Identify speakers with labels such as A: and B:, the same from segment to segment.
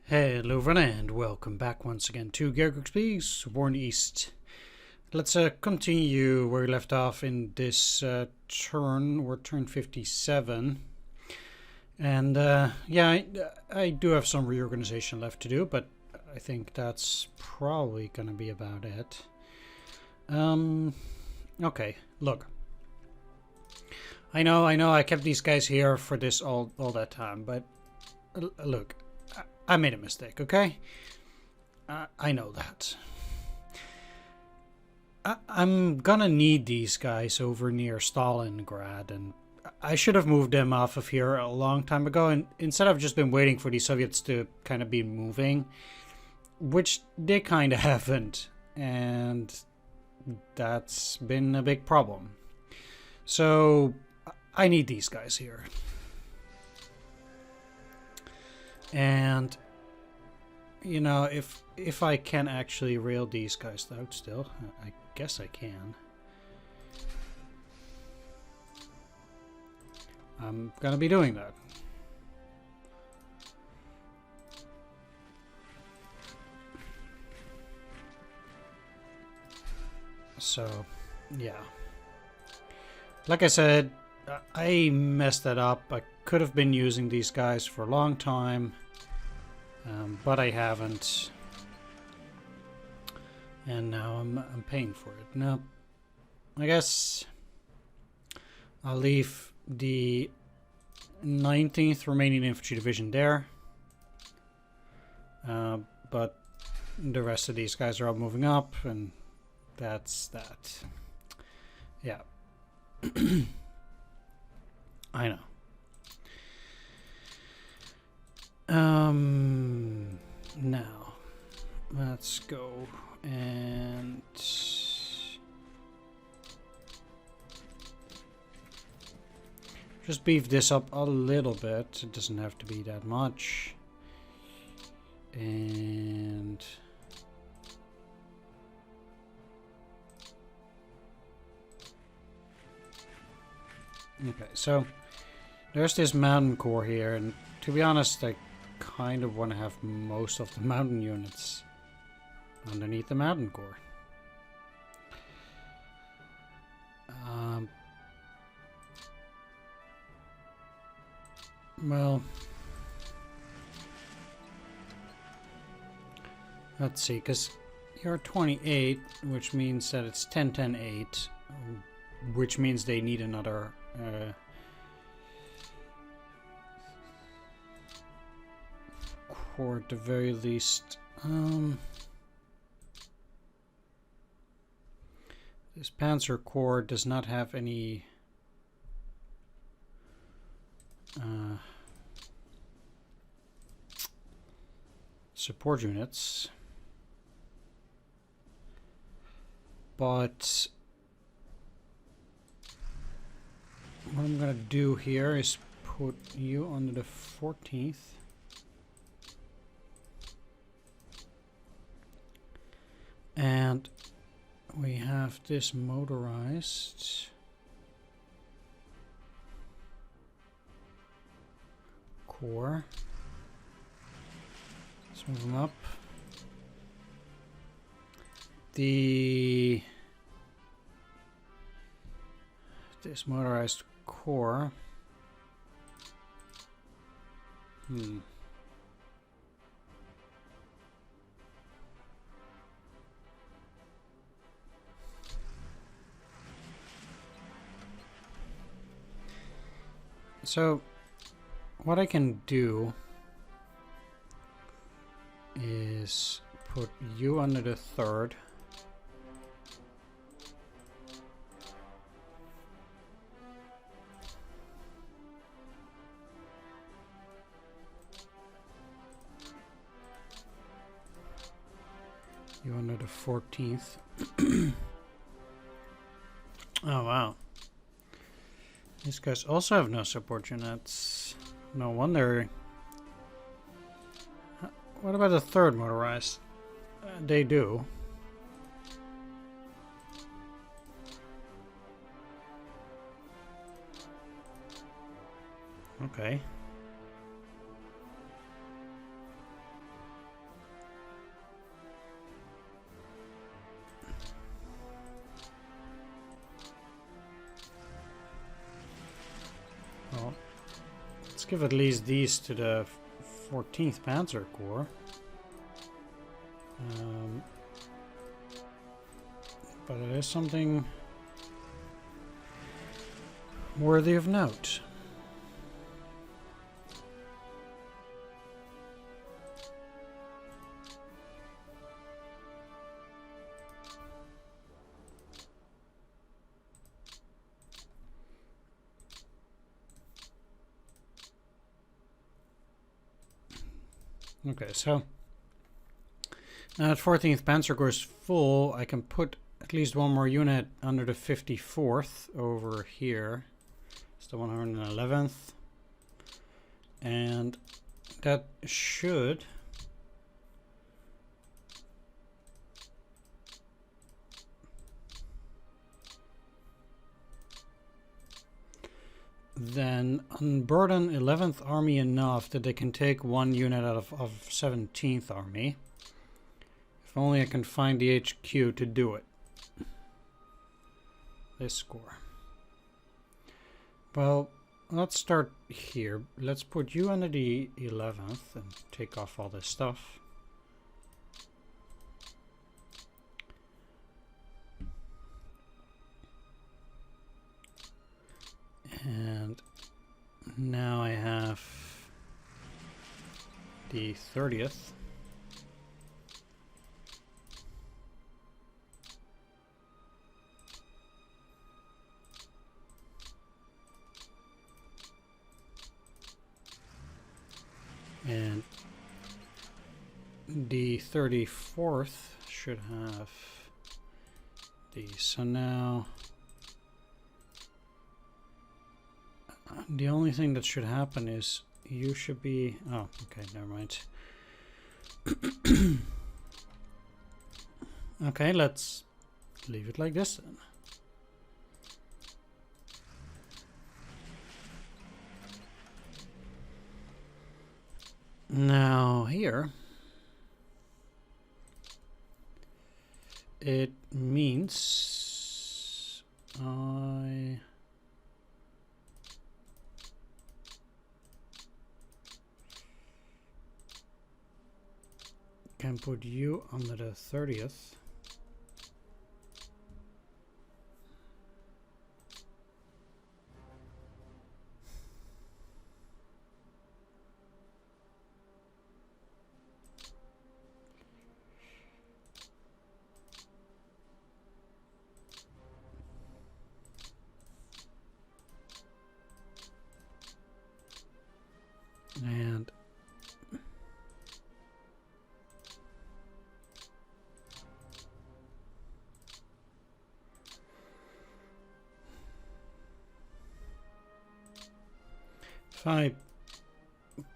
A: Hello everyone and welcome back once again to Gary Grigsby's Warren East. Let's continue where we left off in this turn. We're turn 57. And yeah, I do have some reorganization left to do, but I think that's probably going to be about it. Okay, look. I know I kept these guys here for this all that time, but look. I made a mistake, okay? I know that. I'm gonna need these guys over near Stalingrad, and I should have moved them off of here a long time ago, and instead I've just been waiting for the Soviets to kind of be moving, which they kind of haven't, and that's been a big problem. So I need these guys here. And you know, if I can actually rail these guys out still, I guess I can. I'm gonna be doing that. So, yeah. Like I said, I messed that up. I could have been using these guys for a long time. But I haven't, and now I'm paying for it. Now, I guess I'll leave the 19th Romanian Infantry Division there, but the rest of these guys are all moving up, and that's that. Yeah, I know. Now let's go and just beef this up a little bit. It doesn't have to be that much. And okay, so there's this mountain core here, and to be honest, I kind of want to have most of the mountain units underneath the mountain core. Well, let's see, because you're 28, which means that it's 10, 10, 8, which means they need another core at the very least. This Panzer Corps does not have any support units, but what I'm gonna do here is put you under the 14th. And we have this motorized core. Let's move them up. This motorized core. So, what I can do is put you under the 3rd. You under the 14th. Oh, wow. These guys also have no support units. No wonder. What about the 3rd motorized? They do. Okay. Let's give at least these to the 14th Panzer Corps. But it is something worthy of note. Okay, so now that 14th Panzer Corps is full, I can put at least one more unit under the 54th over here. It's the 111th. And that should then unburden 11th Army enough that they can take one unit out of 17th Army. If only I can find the HQ to do it. This score. Well, let's start here. Let's put you under the 11th and take off all this stuff. And now I have the 30th. And the 34th should have these. So now the only thing that should happen is you should be... Oh, okay, never mind. Okay, let's leave it like this then. Now here, it means I can put you under the 30th. And if I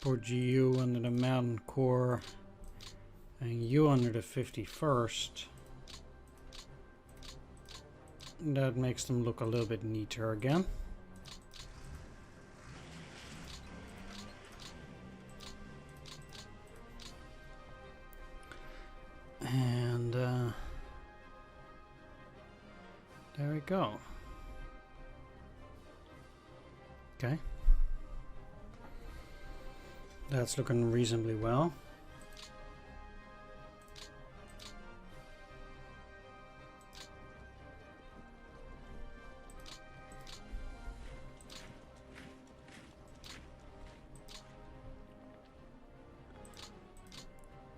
A: put you under the Mountain Corps and you under the 51st, that makes them look a little bit neater again. And there we go. Okay. That's looking reasonably well.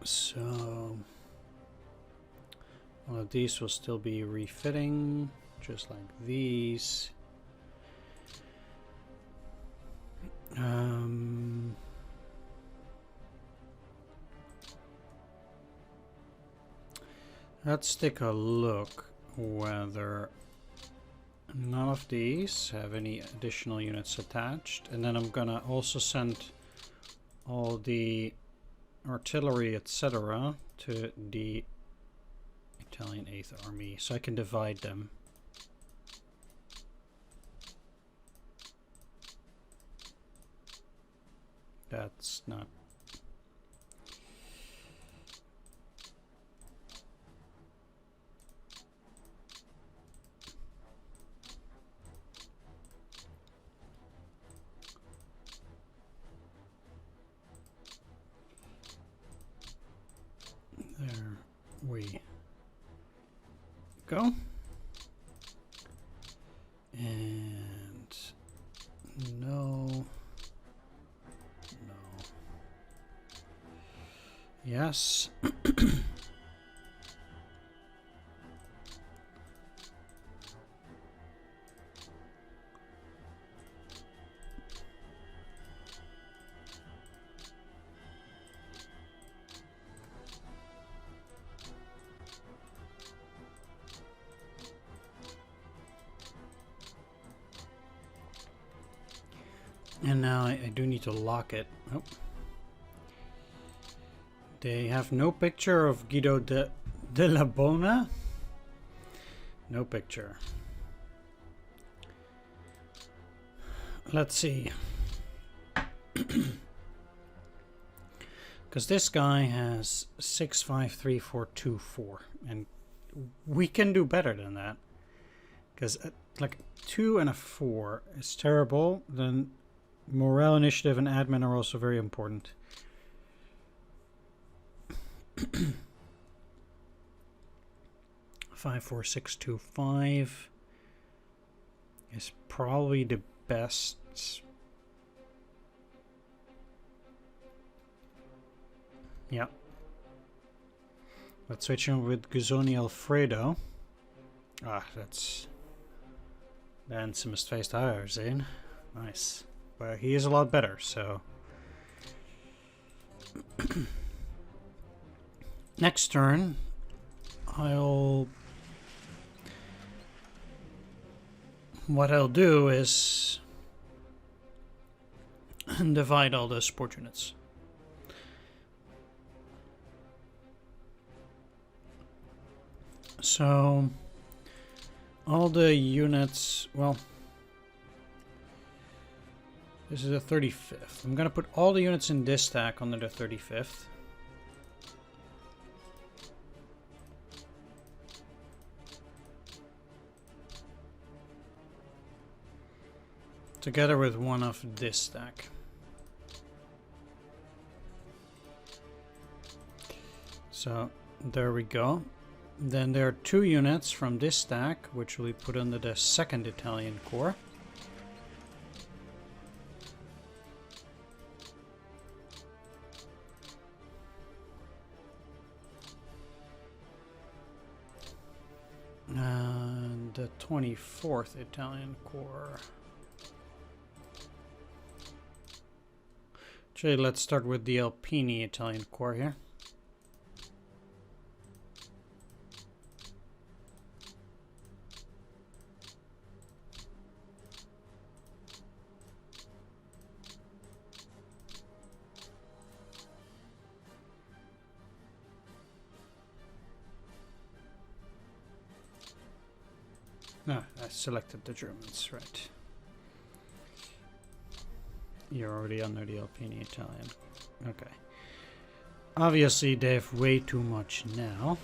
A: So all of these will still be refitting, just like these. Let's take a look whether none of these have any additional units attached, and then I'm gonna also send all the artillery, etc., to the Italian 8th Army, so I can divide them. That's not... we go. And no, no, yes. And now I do need to lock it. Oh. They have no picture of Guido de la Bona. No picture. Let's see. Because this guy has 653,424, and we can do better than that. Because like 2 and a 4 is terrible. Then morale, initiative, and admin are also very important. 54625 is probably the best. Yeah. Let's switch him with Guzzoni Alfredo. Ah, that's the handsomest faced I've ever seen. Nice. But he is a lot better, so. Next turn, what I'll do is divide all the support units. So all the units, well, this is a 35th. I'm gonna put all the units in this stack under the 35th. Together with one of this stack. So there we go. Then there are 2 units from this stack, which will be put under the 2nd Italian Corps. And the 24th Italian Corps. Actually, let's start with the Alpini Italian Corps here. Ah, I selected the Germans, right. You're already under the Alpini Italian. Okay. Obviously, they have way too much now.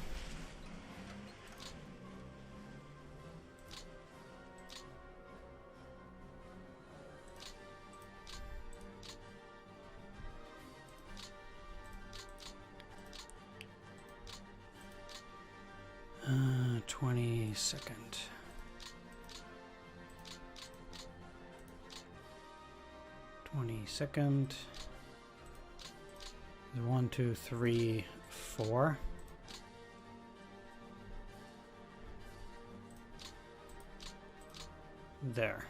A: Uh, 22nd. 22nd. 1, 2, 3, 4. There.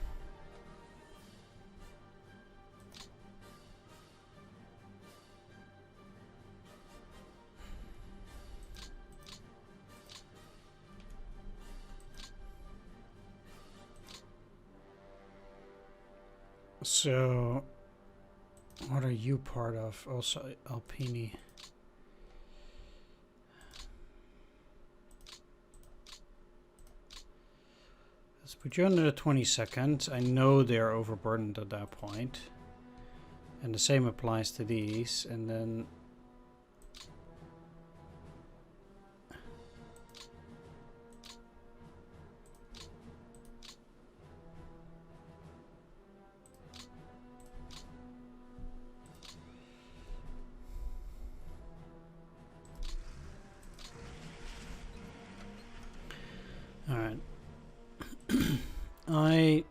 A: So, what are you part of? Also, Alpini. Let's put you under the 22nd. I know they're overburdened at that point. And the same applies to these. And then... I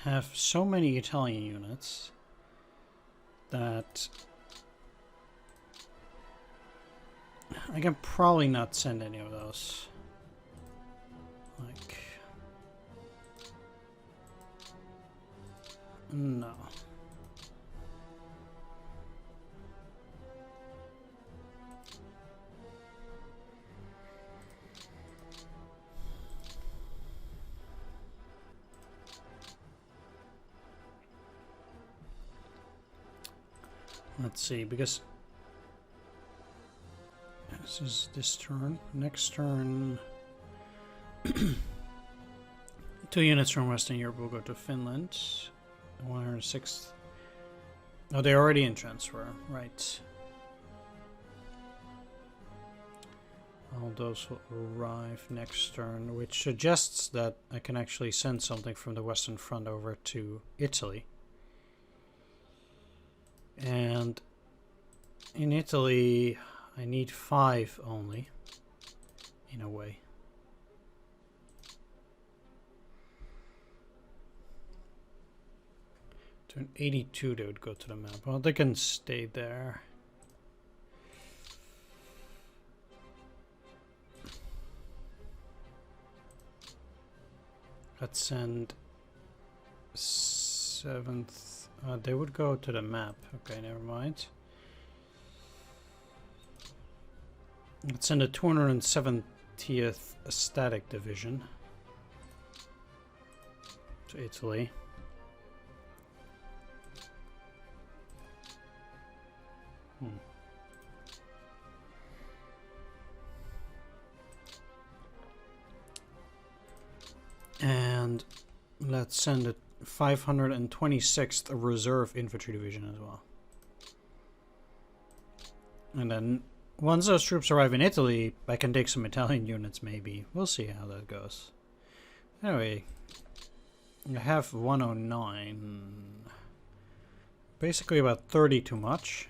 A: have so many Italian units that I can probably not send any of those. Like, no. Let's see, because this is this turn. Next turn, 2 units from Western Europe will go to Finland. 106th. Oh, they're already in transfer, right? All those will arrive next turn, which suggests that I can actually send something from the Western Front over to Italy. And in Italy, I need 5 only, in a way. Turn 82, they would go to the map. Well, they can stay there. Let's send 7th. They would go to the map. Okay, never mind. Let's send a 270th Static Division to Italy. And let's send a 526th Reserve Infantry Division as well. And then once those troops arrive in Italy, I can take some Italian units maybe. We'll see how that goes. Anyway, I have 109. Basically about 30 too much.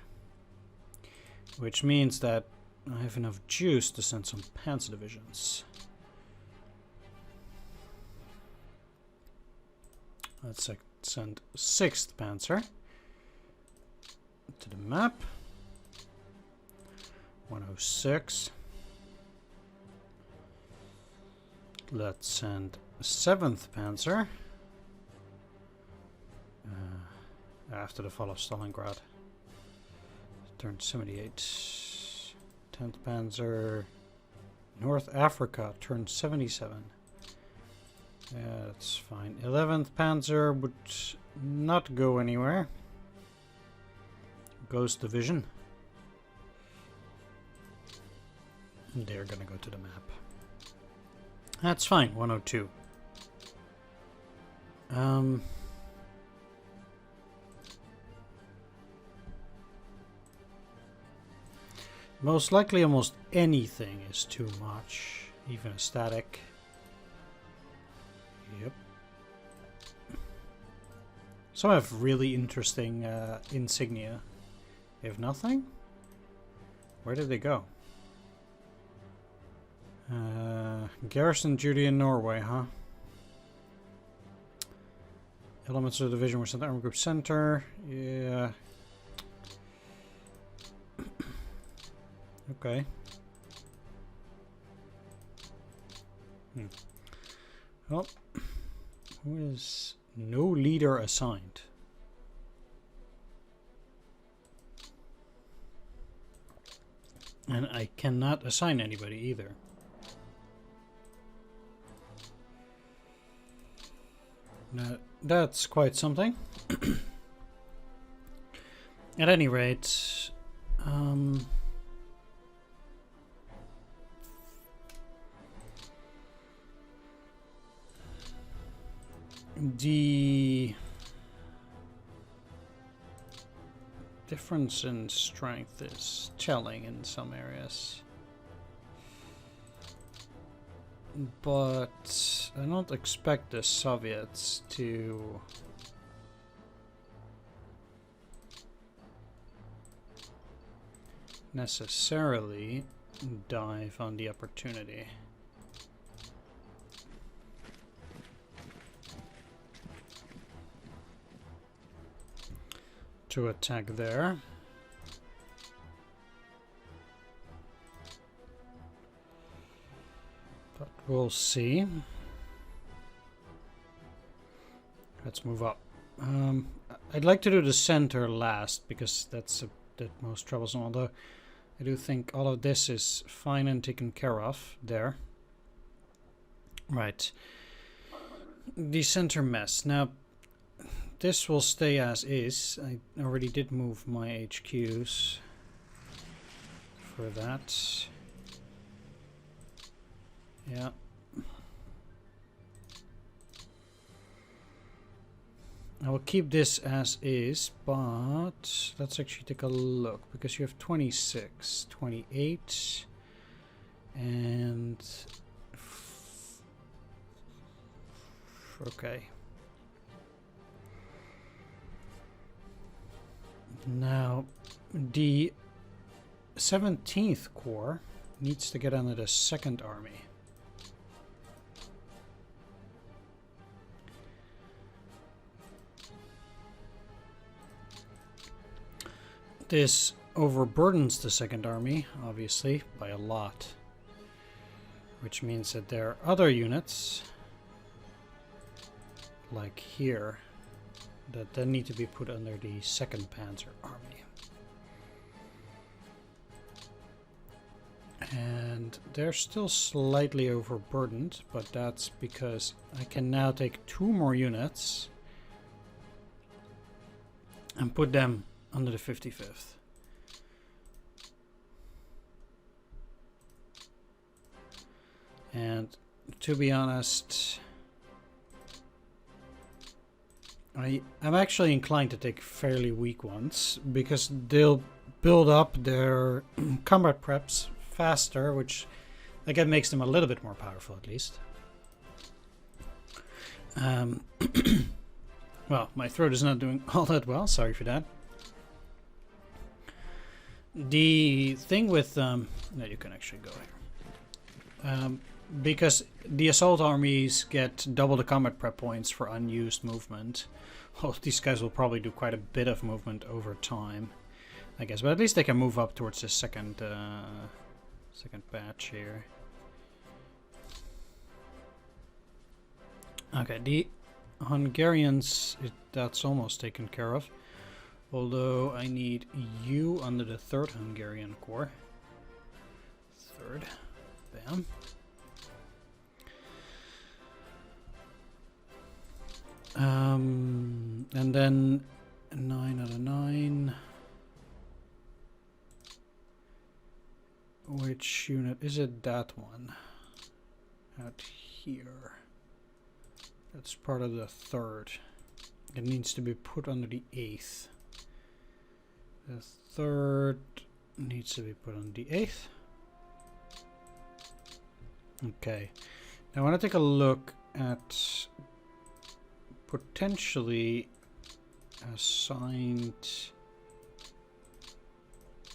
A: Which means that I have enough juice to send some Panzer divisions. Let's send 6th Panzer to the map. 106. Let's send 7th Panzer after the fall of Stalingrad. Turn 78. 10th Panzer. North Africa, turn 77. Yeah, that's fine. 11th Panzer would not go anywhere. Ghost Division. They're gonna go to the map. That's fine, 102. Most likely almost anything is too much. Even a static. Yep. Some have really interesting insignia. They have nothing? Where did they go? Garrison duty in Norway, huh? Elements of the division were sent to Army Group Center. Yeah. Okay. Well, who is no leader assigned? And I cannot assign anybody either. That's quite something. At any rate, the difference in strength is telling in some areas. But I don't expect the Soviets to necessarily dive on the opportunity. to attack there. But we'll see. Let's move up. I'd like to do the center last because that's the most troublesome, although I do think all of this is fine and taken care of there. Right. The center mess. Now, this will stay as is. I already did move my HQs for that. Yeah. I will keep this as is, but let's actually take a look, because you have 26, 28, and... okay. Now, the 17th Corps needs to get under the 2nd Army. This overburdens the 2nd Army, obviously, by a lot. Which means that there are other units, like here, that then need to be put under the 2nd Panzer Army. And they're still slightly overburdened, but that's because I can now take 2 more units and put them under the 55th. And to be honest, I'm actually inclined to take fairly weak ones, because they'll build up their combat preps faster, which again makes them a little bit more powerful at least. Well, my throat is not doing all that well, sorry for that. The thing with... no, you can actually go here. Because the assault armies get double the combat prep points for unused movement. Well, these guys will probably do quite a bit of movement over time, I guess. But at least they can move up towards the second batch here. Okay, the Hungarians, that's almost taken care of. Although I need you under the 3rd Hungarian Corps. 3rd. Bam. And then 9 out of 9. Which unit is it? That one. Out here. That's part of the 3rd. It needs to be put under the 8th. The 3rd needs to be put on the 8th. Okay. Now I want to take a look at potentially assigned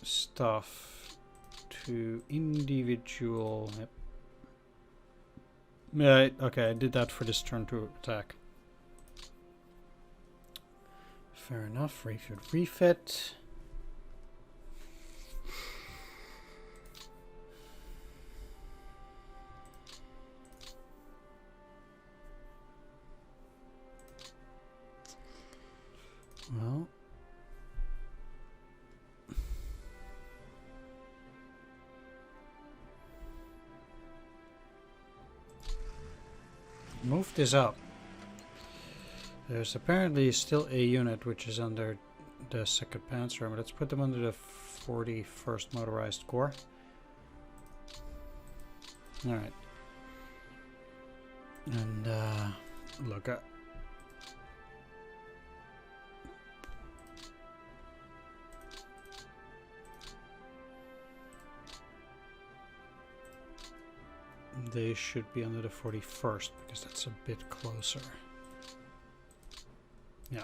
A: stuff to individual... Yeah, okay, I did that for this turn to attack. Fair enough, refit. Well, move this up. There's apparently still a unit which is under the 2nd Panzer Army. Let's put them under the 41st Motorized Corps. Alright. And, look at... They should be under the 41st, because that's a bit closer. Yeah.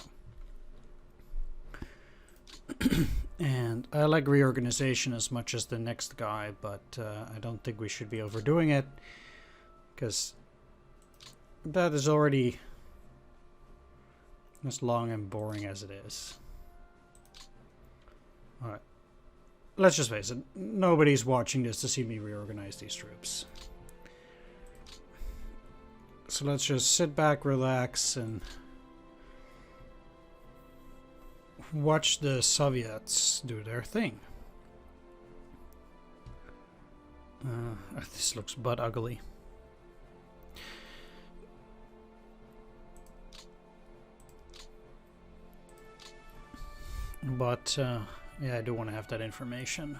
A: And I like reorganization as much as the next guy, but I don't think we should be overdoing it, because that is already as long and boring as it is. Alright. Let's just face it, nobody's watching this to see me reorganize these troops. So let's just sit back, relax, and watch the Soviets do their thing. This looks butt ugly. But, yeah, I do want to have that information.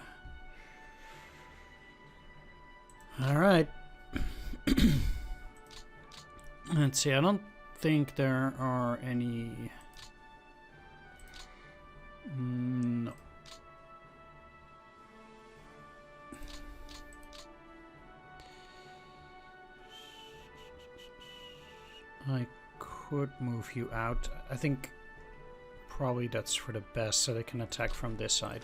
A: Alright. Let's see, I don't think there are any... No. I could move you out. I think probably that's for the best, so they can attack from this side.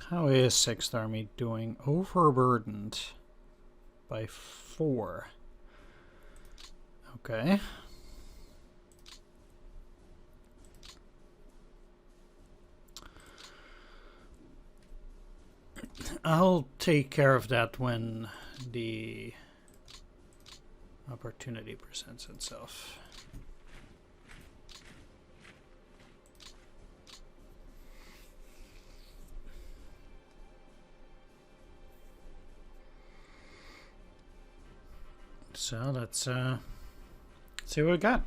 A: How is 6th Army doing? Overburdened by 4. Okay. I'll take care of that when the opportunity presents itself. So let's see what we got.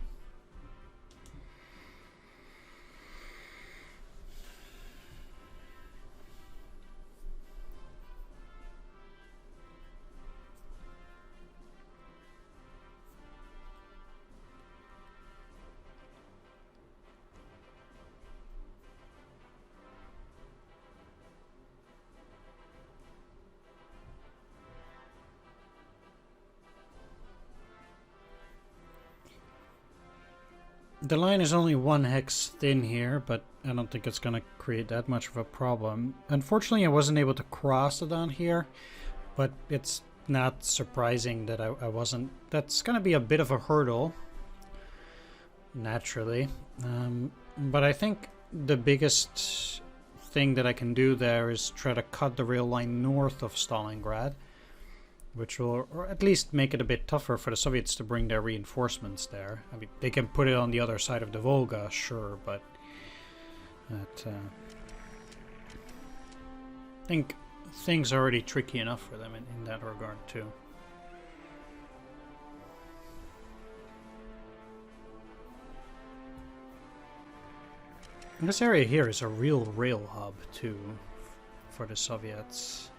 A: The line is only 1 hex thin here, but I don't think it's going to create that much of a problem. Unfortunately, I wasn't able to cross it on here, but it's not surprising that I wasn't. That's going to be a bit of a hurdle, naturally. But I think the biggest thing that I can do there is try to cut the rail line north of Stalingrad, which will or at least make it a bit tougher for the Soviets to bring their reinforcements there. I mean, they can put it on the other side of the Volga, sure, but that, I think things are already tricky enough for them in that regard, too. And this area here is a real rail hub, too, for the Soviets.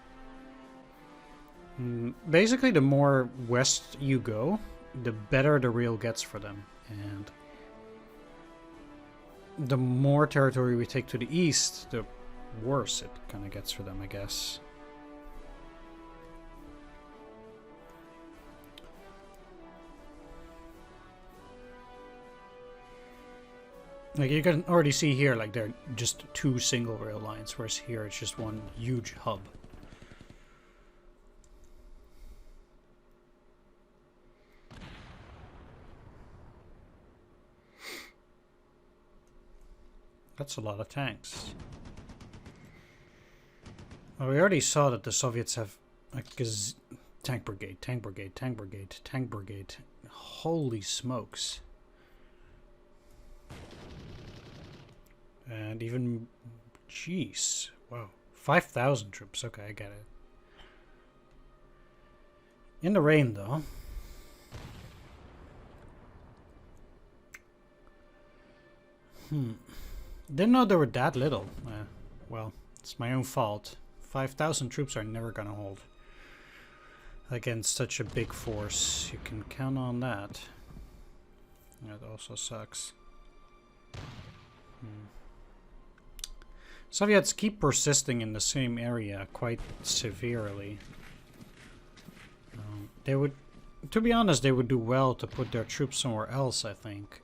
A: Basically, the more west you go, the better the rail gets for them, and the more territory we take to the east, the worse it kind of gets for them, I guess. Like, you can already see here, like, they're just 2 single rail lines, whereas here it's just one huge hub. That's a lot of tanks. Well, we already saw that the Soviets have like tank brigade, tank brigade, tank brigade, tank brigade. Holy smokes. And even, jeez, wow, 5,000 troops. Okay, I get it. In the rain, though. Didn't know there were that little. Well, it's my own fault. 5,000 troops are never gonna hold against such a big force. You can count on that. That also sucks. Soviets keep persisting in the same area quite severely. They would, to be honest, they would do well to put their troops somewhere else, I think.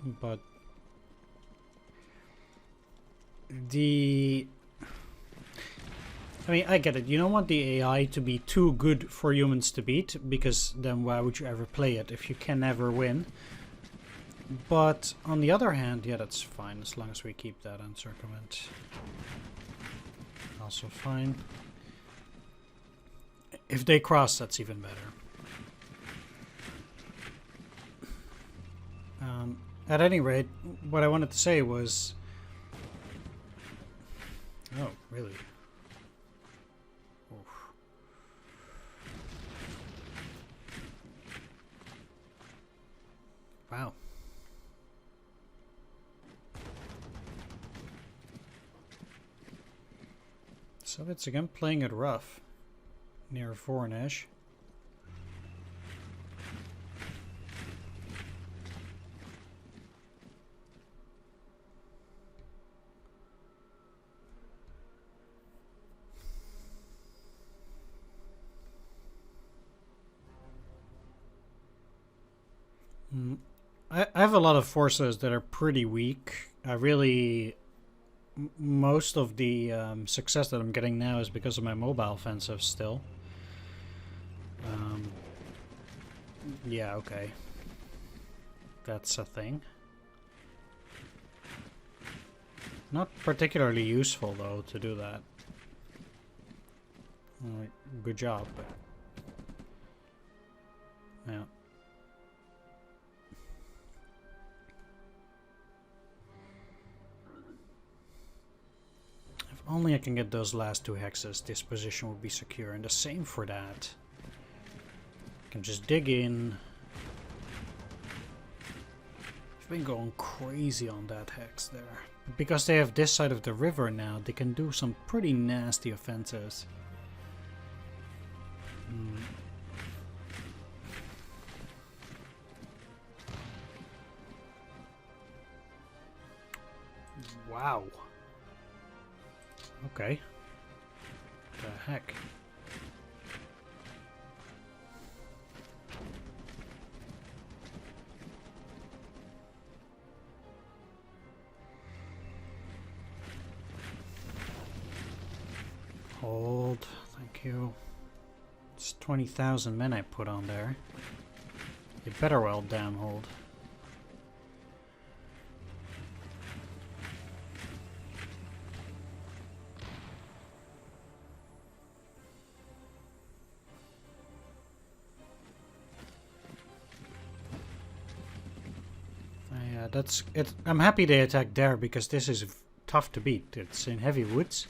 A: But I mean, I get it. You don't want the AI to be too good for humans to beat, because then why would you ever play it if you can never win? But on the other hand, yeah, that's fine as long as we keep that uncircumvent. Also fine. If they cross, that's even better. At any rate, what I wanted to say was... Oh, really? Oof. Wow. Soviets again playing it rough. Near Voronezh. I have a lot of forces that are pretty weak. I really... Most of the success that I'm getting now is because of my mobile offensive still. Yeah, okay. That's a thing. Not particularly useful, though, to do that. Alright, good job, but... Yeah. If only I can get those last 2 hexes, this position would be secure. And the same for that. I can just dig in. I've been going crazy on that hex there. But because they have this side of the river now, they can do some pretty nasty offenses. Wow. Okay. The heck? Hold. Thank you. It's 20,000 men I put on there. You better well damn hold. That's it. I'm happy they attacked there because this is tough to beat. It's in heavy woods.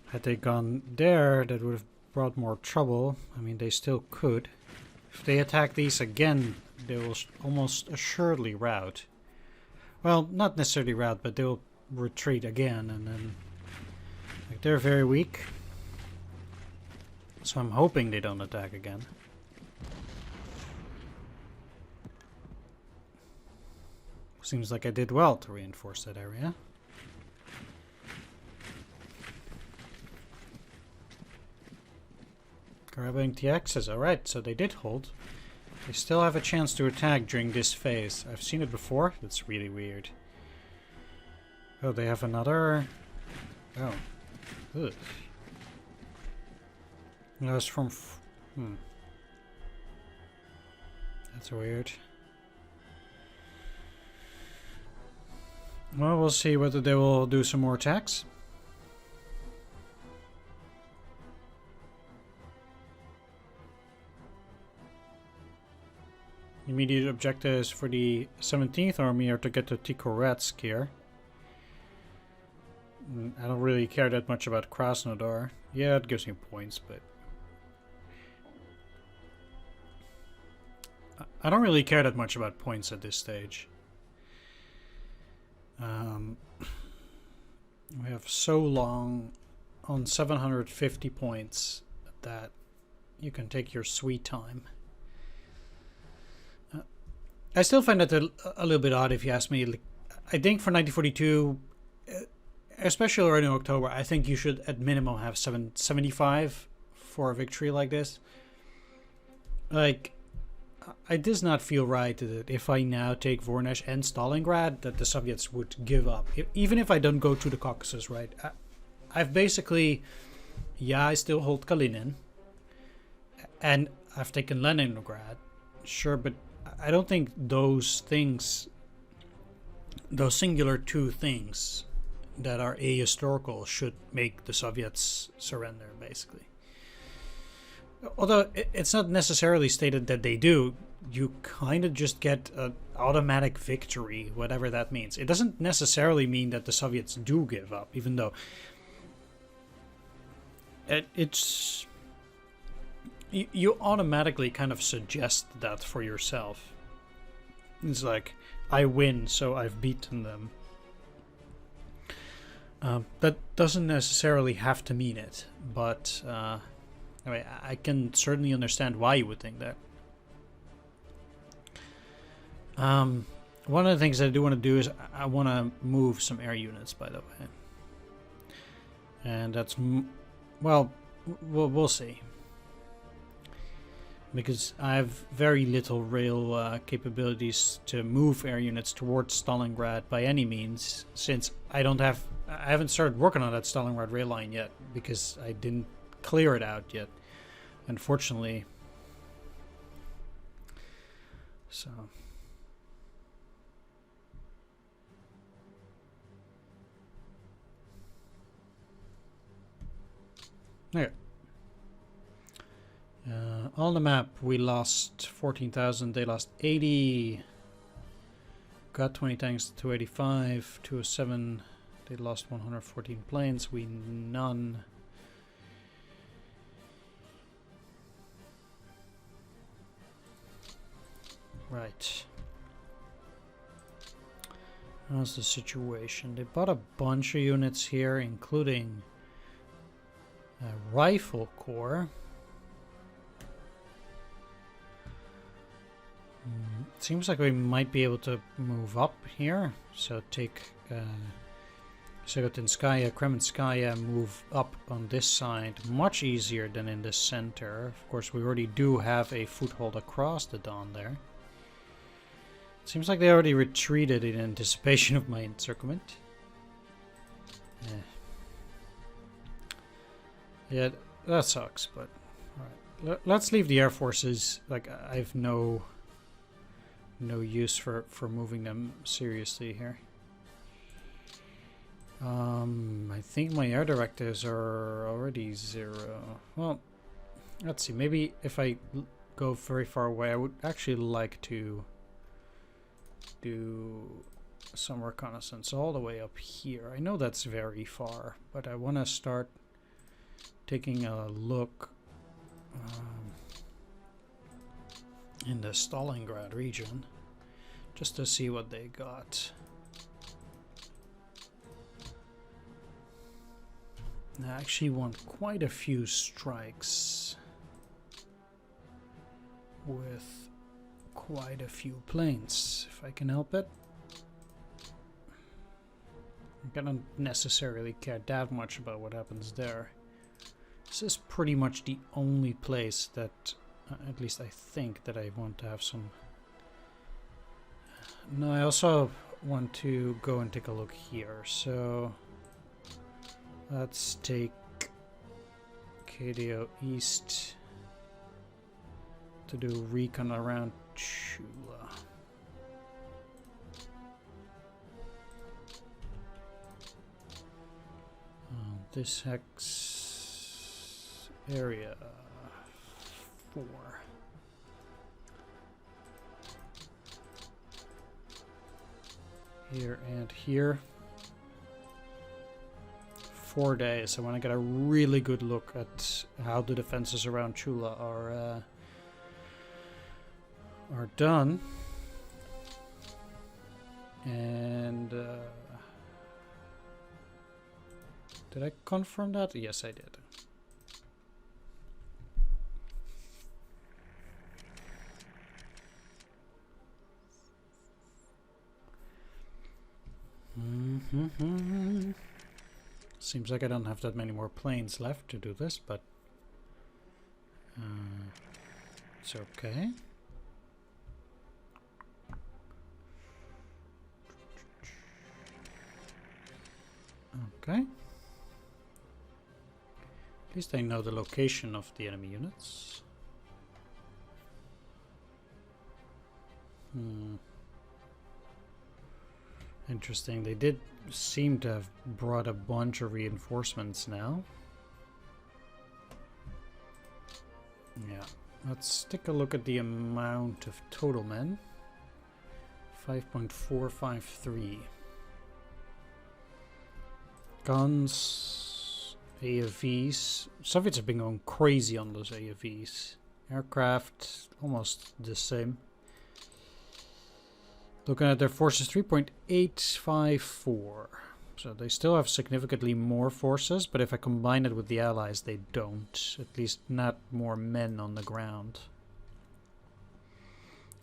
A: Had they gone there, that would have brought more trouble. I mean, they still could. If they attack these again, they will almost assuredly rout. Well, not necessarily rout, but they'll retreat again, and then like they're very weak. So I'm hoping they don't attack again. Seems like I did well to reinforce that area. Grabbing TXs, alright, so they did hold. They still have a chance to attack during this phase. I've seen it before, that's really weird. Oh, they have another... Oh. Ugh. No, it's from... That's weird. Well, we'll see whether they will do some more attacks. Immediate objectives for the 17th Army are to get to Tikhoretsk here. I don't really care that much about Krasnodar. Yeah, it gives me points, but... I don't really care that much about points at this stage. We have so long on 750 points that you can take your sweet time. I still find that a little bit odd if you ask me. Like, I think for 1942, especially already in October, I think you should at minimum have 775 for a victory like this. Like, it does not feel right that if I now take Voronezh and Stalingrad, that the Soviets would give up. Even if I don't go to the Caucasus, right? I've basically, yeah, I still hold Kalinin, and I've taken Leningrad, sure, but I don't think those things, those singular two things that are ahistorical, should make the Soviets surrender, basically. Although it's not necessarily stated that they do, you kind of just get an automatic victory, whatever that means. It doesn't necessarily mean that the Soviets do give up, even though it's... You automatically kind of suggest that for yourself. It's like, I win, so I've beaten them. That doesn't necessarily have to mean it, but anyway, I can certainly understand why you would think that. One of the things that I do want to do is I want to move some air units, by the way. And that's, well, we'll see. Because I have very little rail capabilities to move air units towards Stalingrad by any means, since I haven't started working on that Stalingrad rail line yet, because I didn't clear it out yet, unfortunately. So... Okay. On the map, we lost 14,000. They lost 80. Got 20 tanks, 285, 207. They lost 114 planes. We none. Right. How's the situation? They bought a bunch of units here, including a rifle corps. Seems like we might be able to move up here. So take Segotinskaya, Kremenskaya, move up on this side. Much easier than in the center. Of course, we already do have a foothold across the Don there. Seems like they already retreated in anticipation of my encirclement. Yeah, that sucks, but alright. Let's leave the air forces. Like, I've no use for moving them seriously here. I think my air directives are already 0. Well, let's see. Maybe if I go very far away, I would actually like to do some reconnaissance all the way up here. I know that's very far, but I want to start taking a look in the Stalingrad region just to see what they got. I actually want quite a few strikes with quite a few planes, if I can help it. I don't necessarily care that much about what happens there. This is pretty much the only place that, at least I think, that I want to have some... No, I also want to go and take a look here, so... Let's take KDO East to do recon around Chula. This hex area 4. Here and here. 4 days. I want to get a really good look at how the defenses around Chula are done. And did I confirm that? Yes, I did. Seems like I don't have that many more planes left to do this, but it's okay. Okay. least I know the location of the enemy units. Interesting. They did seem to have brought a bunch of reinforcements now. Yeah. Let's take a look at the amount of total men. 5.453. Guns, AFVs. Soviets have been going crazy on those AFVs. Aircraft, almost the same. Looking at their forces, 3.854. So they still have significantly more forces, but if I combine it with the Allies, they don't. At least not more men on the ground.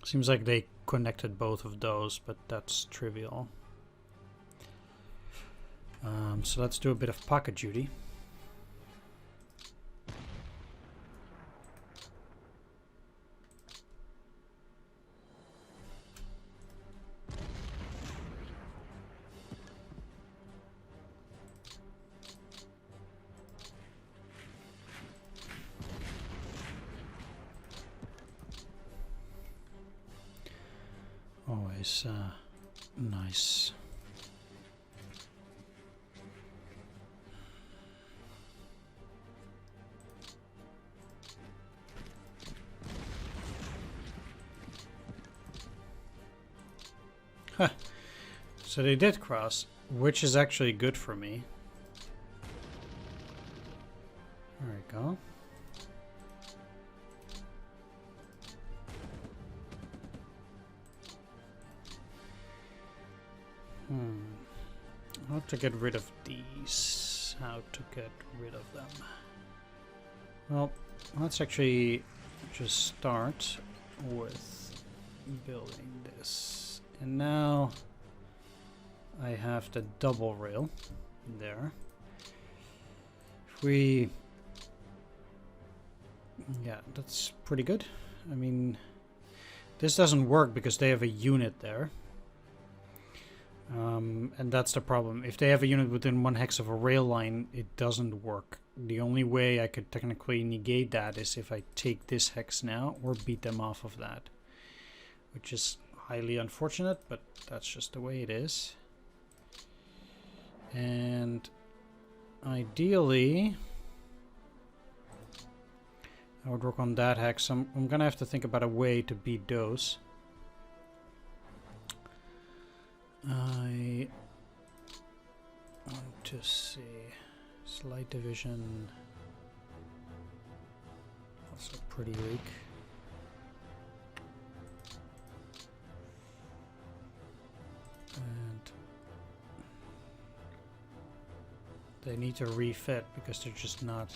A: Seems like they connected both of those, but that's trivial. So let's do a bit of pocket duty. Always nice. Huh. So they did cross, which is actually good for me. There we go. How to get rid of these? How to get rid of them? Well, let's actually just start with building this. And now I have the double rail there. If we... yeah, that's pretty good. I mean, this doesn't work because they have a unit there. And that's the problem. If they have a unit within 1 hex of a rail line, it doesn't work. The only way I could technically negate that is if I take this hex now or beat them off of that. Which is highly unfortunate, but that's just the way it is. And ideally, I would work on that hex. I'm gonna have to think about a way to beat those. I want to see slight division, also pretty weak. And they need to refit because they're just not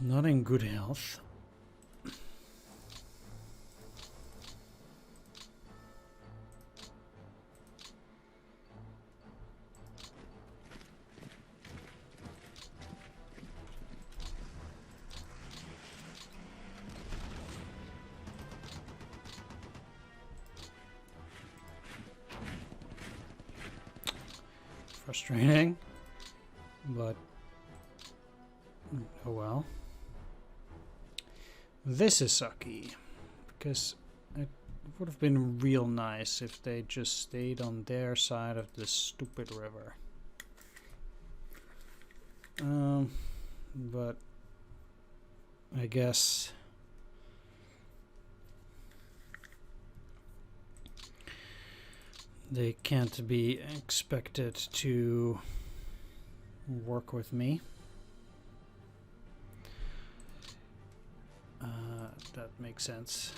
A: in good health. Frustrating, but oh well. This is sucky, because it would have been real nice if they just stayed on their side of this stupid river. But I guess they can't be expected to work with me. That makes sense.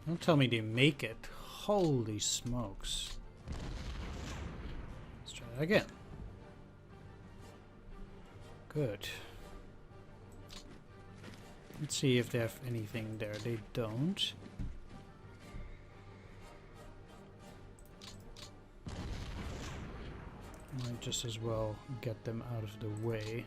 A: Don't tell me they make it. Holy smokes. Let's try that again. Good. Let's see if they have anything there. They don't. Might just as well get them out of the way.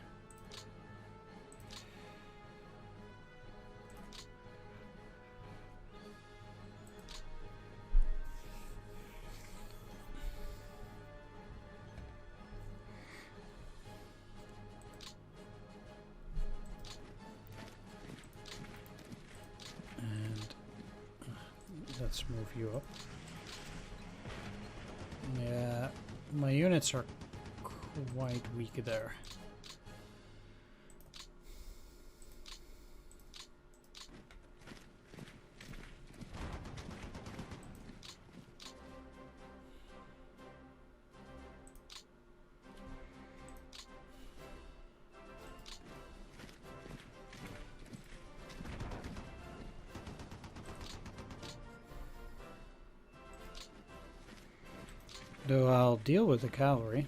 A: Let's move you up. Yeah, my units are quite weak there. Though I'll deal with the cavalry.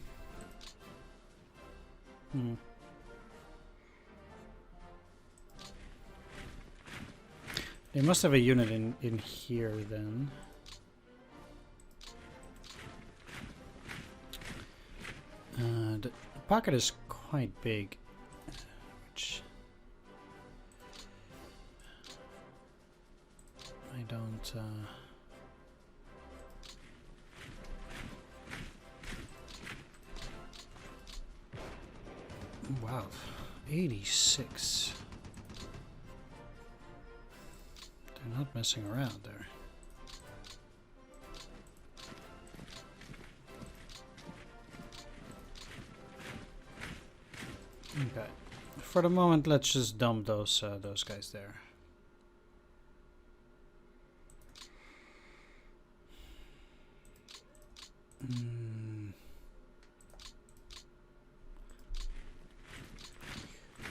A: They must have a unit in here then. The pocket is quite big, which I don't... Wow, 86. They're not messing around there. Okay. For the moment, let's just dump those guys there.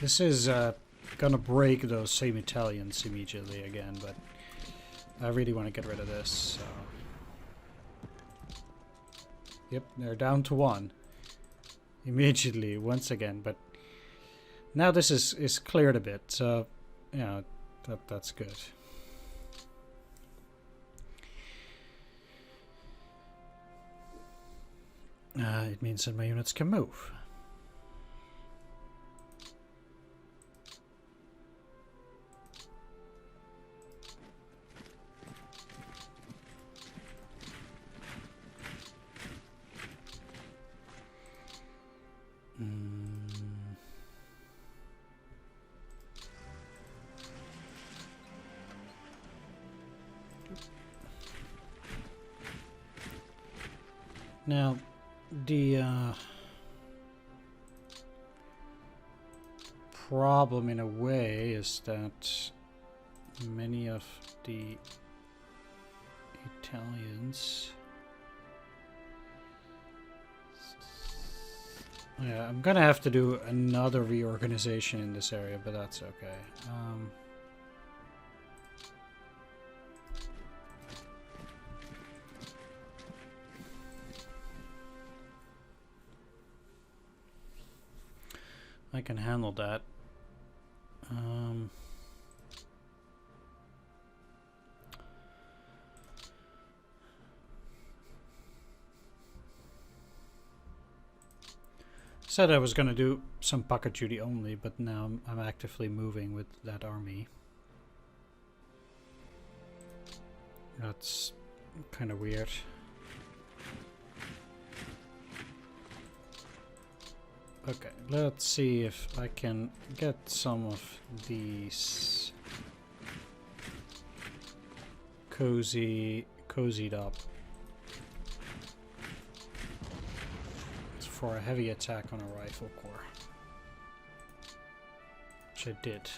A: This is gonna break those same Italians immediately again, but I really want to get rid of this. So. Yep, they're down to 1 immediately once again, but now this is cleared a bit, so yeah, that's good. It means that my units can move. Now, the problem in a way is that many of the Italians... Yeah, I'm gonna have to do another reorganization in this area, but that's okay. I can handle that. Said I was going to do some pocket duty only, but now I'm actively moving with that army. That's kind of weird. Okay, let's see if I can get some of these cozied up for a heavy attack on a rifle corps, which I did.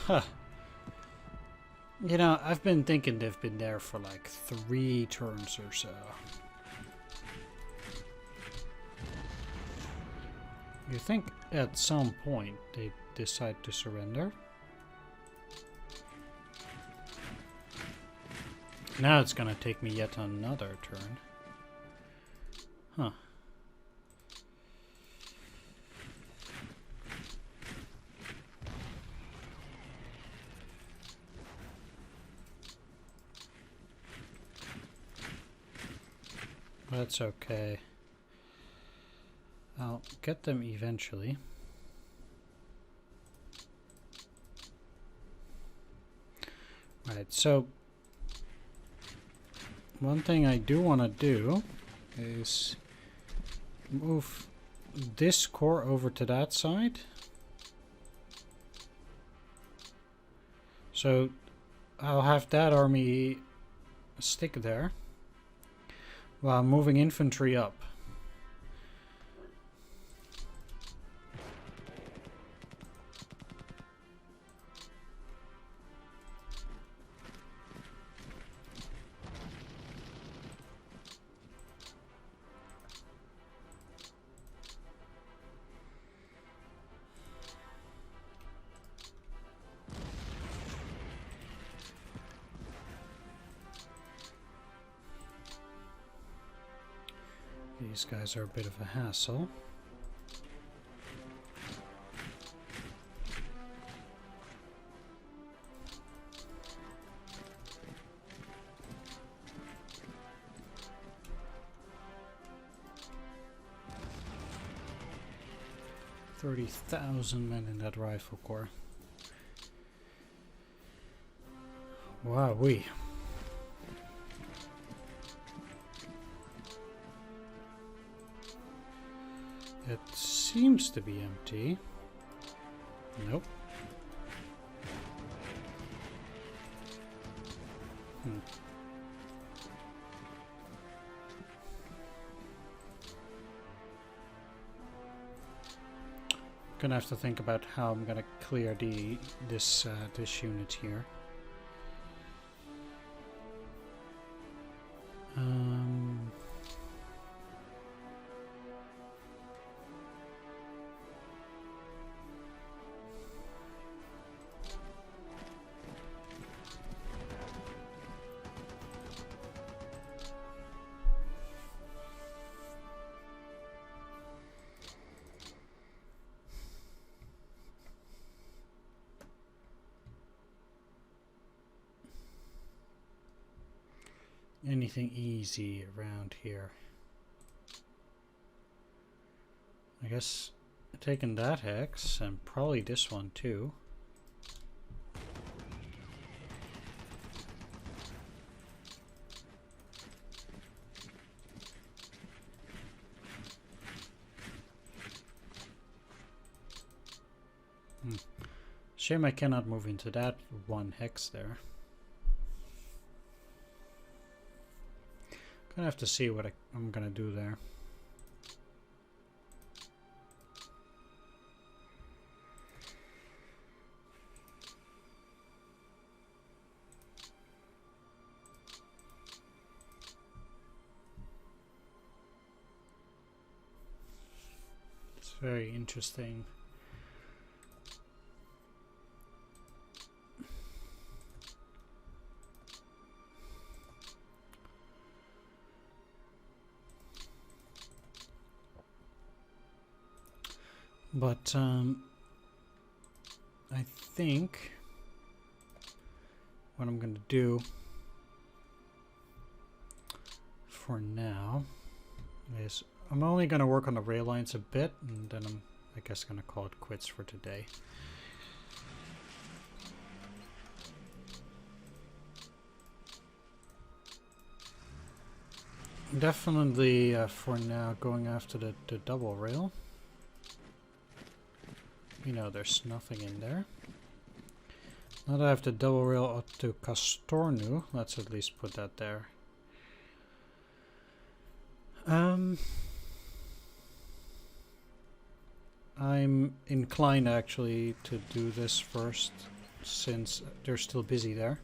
A: Huh. You know, I've been thinking they've been there for like 3 turns or so. You think at some point they decide to surrender? Now it's gonna take me yet another turn. Huh. That's okay. I'll get them eventually. Right, so one thing I do want to do is move this corps over to that side. So I'll have that army stick there while moving infantry up. These guys are a bit of a hassle. $30,000 men in that rifle corps. Wowee. It seems to be empty. Nope. Gonna have to think about how I'm gonna clear this unit here. Anything easy around here? I guess taking that hex and probably this one too. Shame I cannot move into that one hex there. Gonna have to see what I'm gonna do there. It's very interesting. But I think what I'm going to do for now is I'm only going to work on the rail lines a bit, and then I'm, I guess, going to call it quits for today. Definitely for now going after the double rail. You know, there's nothing in there. Now that I have the double rail up to Castornu, let's at least put that there. I'm inclined actually to do this first, since they're still busy there.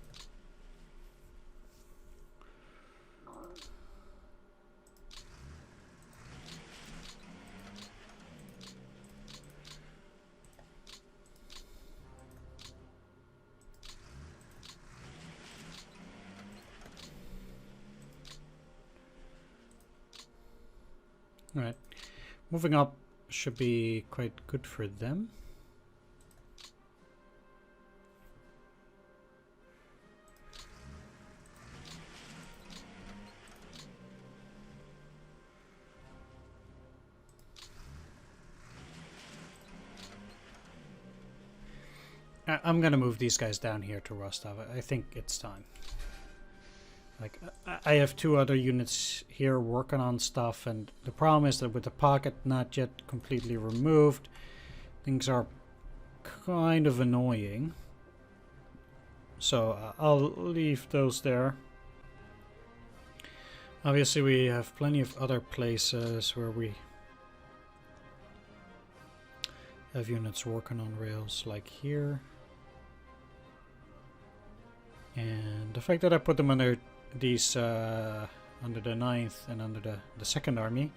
A: Alright, moving up should be quite good for them. I'm gonna move these guys down here to Rostov. I think it's time. Like, I have 2 other units here working on stuff, and the problem is that with the pocket not yet completely removed, things are kind of annoying. So I'll leave those there. Obviously, we have plenty of other places where we have units working on rails, like here. And the fact that I put them under these, under the 9th and under the 2nd army,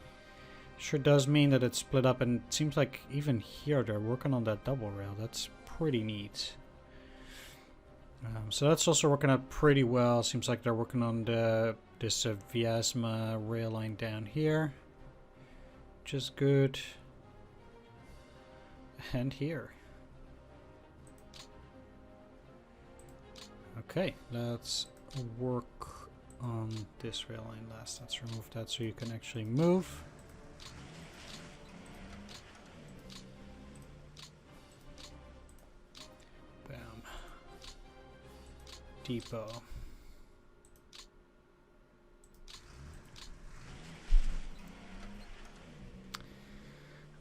A: sure does mean that it's split up, and it seems like even here they're working on that double rail. That's pretty neat. So that's also working out pretty well. Seems like they're working on this Vyazma rail line down here, which is good. And here. Okay, let's work on this rail line last. Let's remove that so you can actually move. Bam. Depot.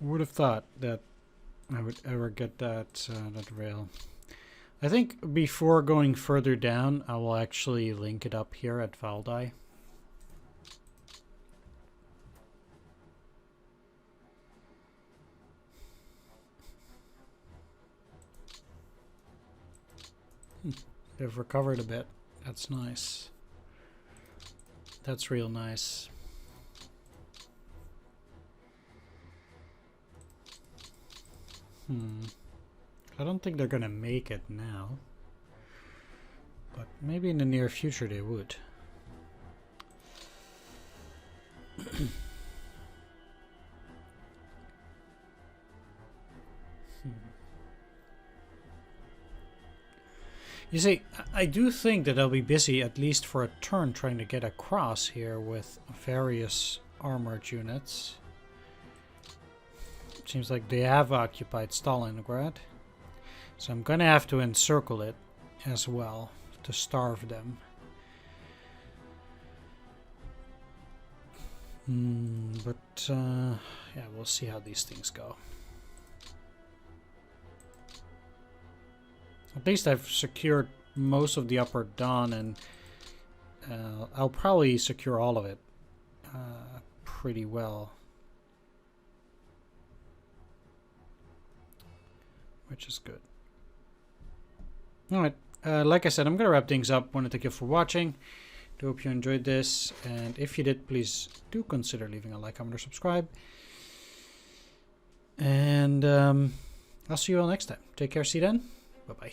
A: I would have thought that I would ever get that that rail. I think before going further down, I will actually link it up here at Valdai. They've recovered a bit. That's nice. That's real nice. I don't think they're gonna make it now, but maybe in the near future they would. You see, I do think that I'll be busy at least for a turn trying to get across here with various armored units. Seems like they have occupied Stalingrad. So I'm gonna have to encircle it as well to starve them. Yeah, we'll see how these things go. At least I've secured most of the Upper Don, and I'll probably secure all of it pretty well. Which is good. Alright, like I said, I'm going to wrap things up. Want to thank you for watching. I hope you enjoyed this, and if you did, please do consider leaving a like, comment, or subscribe. And I'll see you all next time. Take care, see you then. Bye-bye.